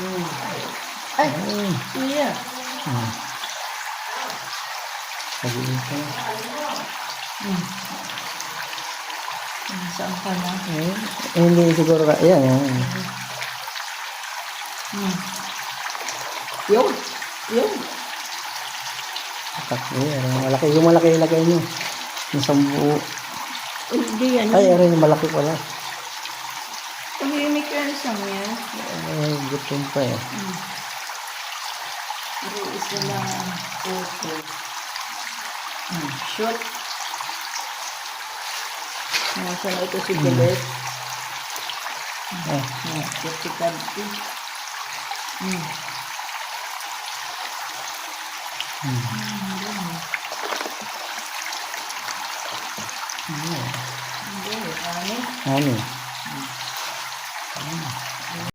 Ay, Ay. iya. Pag-iito. Saan ka na? Hindi siguro ka. Ayan. Yun. Yun. Malaki. Yung malaki ilagay nyo. Yung sambu. Hindi yan. Ay, aray, yung malaki pala. Tahimik yan sa niya. Ay, gutom pa eh. Pero isa lang. Opo. Shoot. Nasa na ito si Gillette. Shoot si Kadti. Hindi, ano? Ano?